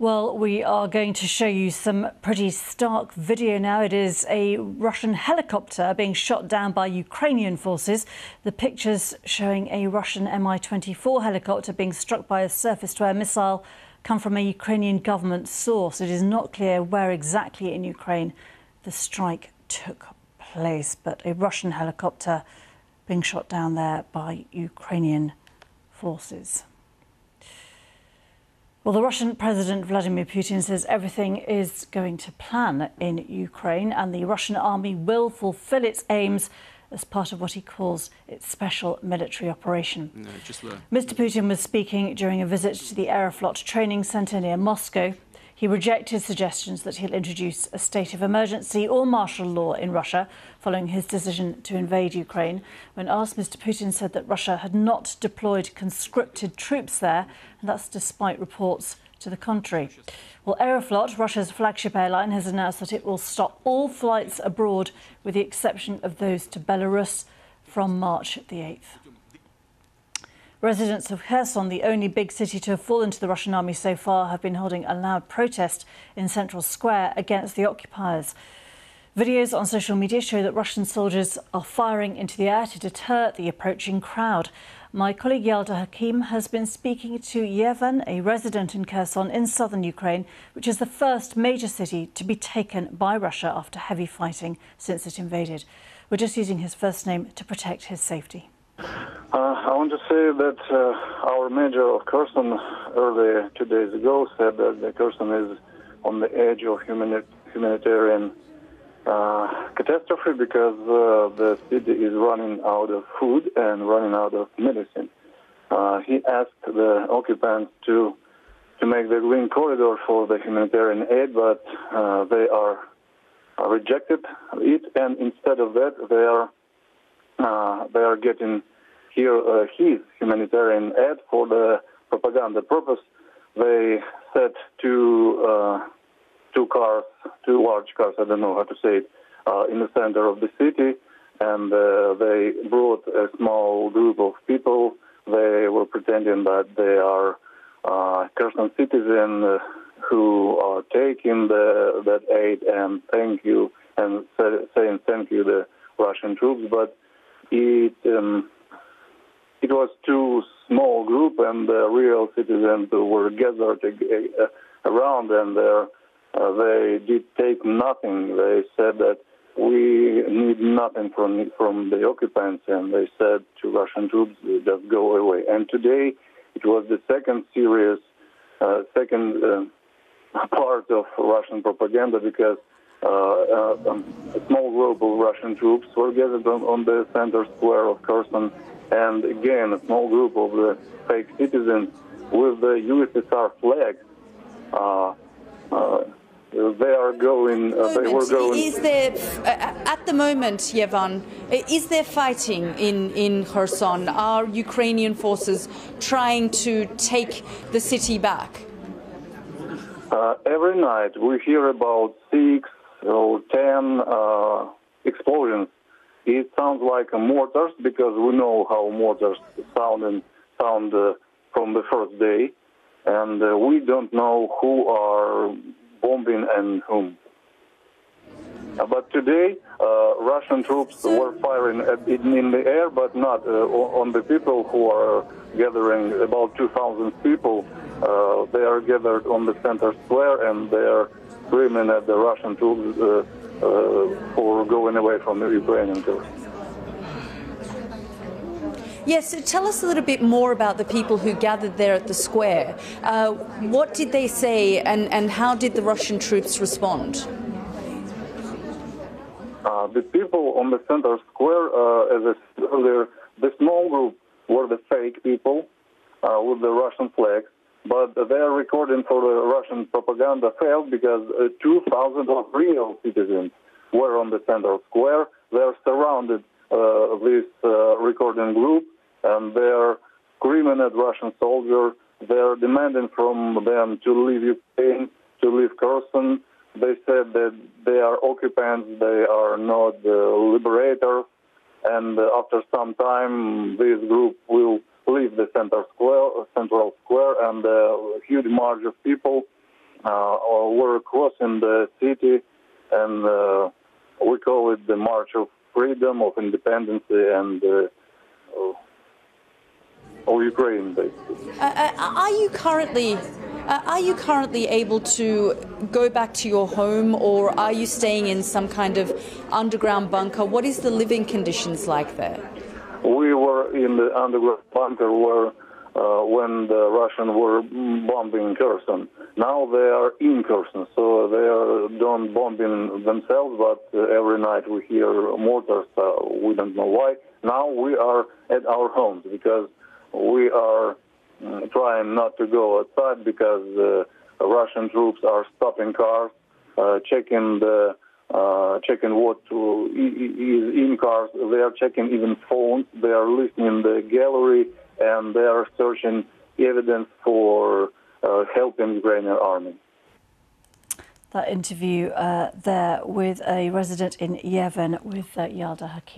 Well, we are going to show you some pretty stark video now. It is a Russian helicopter being shot down by Ukrainian forces. The pictures showing a Russian Mi-24 helicopter being struck by a surface-to-air missile come from a Ukrainian government source. It is not clear where exactly in Ukraine the strike took place, but a Russian helicopter being shot down there by Ukrainian forces. Well, the Russian President Vladimir Putin says everything is going to plan in Ukraine and the Russian army will fulfill its aims as part of what he calls its special military operation. Mr. Putin was speaking during a visit to the Aeroflot training centre near Moscow. He rejected suggestions that he'll introduce a state of emergency or martial law in Russia following his decision to invade Ukraine. When asked, Mr. Putin said that Russia had not deployed conscripted troops there, and that's despite reports to the contrary. Well, Aeroflot, Russia's flagship airline, has announced that it will stop all flights abroad with the exception of those to Belarus from March the 8th. Residents of Kherson, the only big city to have fallen to the Russian army so far, have been holding a loud protest in Central Square against the occupiers. Videos on social media show that Russian soldiers are firing into the air to deter the approaching crowd. My colleague Yalda Hakim has been speaking to Yevan, a resident in Kherson in southern Ukraine, which is the first major city to be taken by Russia after heavy fighting since it invaded. We're just using his first name to protect his safety. I want to say that our mayor of Kherson earlier 2 days ago said that the Kherson is on the edge of humanitarian catastrophe because the city is running out of food and running out of medicine. He asked the occupants to make the green corridor for the humanitarian aid, but they are rejected it, and instead of that, they are getting here his humanitarian aid for the propaganda purpose. They set two large cars, I don't know how to say it, in the center of the city, and they brought a small group of people. They were pretending that they are Kherson citizens who are taking that aid and thank you, and saying thank you the Russian troops, but it was too small group, and the real citizens were gathered around, and they did take nothing. They said that we need nothing from the occupants, and they said to Russian troops, just go away. And today it was the second part of Russian propaganda, because a small group of Russian troops were gathered on the center square of Kherson, and again a small group of the fake citizens with the USSR flag. They were going. Is there, at the moment, Yevan, is there fighting in Kherson? Are Ukrainian forces trying to take the city back? Every night we hear about 6 or 10 explosions. It sounds like mortars, because we know how mortars sound from the first day, and we don't know who are bombing and whom. But today, Russian troops were firing in the air, but not on the people who are gathering, about 2,000 people. They are gathered on the center square, and they are screaming at the Russian troops for going away from the Ukrainian troops. Yes, so tell us a little bit more about the people who gathered there at the square. What did they say, and how did the Russian troops respond? The people on the center square, as I said earlier, the small group were the fake people with the Russian flags, but their recording for the Russian propaganda failed because 2,000 of real citizens were on the center square. They are surrounded this recording group, and they are screaming at Russian soldiers. They are demanding from them to leave Ukraine, to leave Kherson. They said that they are occupants, they are not liberators, and after some time this group will leave the central square, and a huge march of people were crossing the city, and we call it the March of Freedom, of Independence, and of Ukraine, basically. Are you currently able to go back to your home, or are you staying in some kind of underground bunker? What is the living conditions like there? We were in the underground bunker where when the Russians were bombing Kherson. Now they are in Kherson, so they are done bombing themselves, but every night we hear mortars. We don't know why. Now we are at our homes because we are trying not to go outside because Russian troops are stopping cars, checking what is in cars. They are checking even phones. They are listening the gallery, and they are searching evidence for helping Ukrainian army. That interview there with a resident in Yevhen with Yalda Hakim.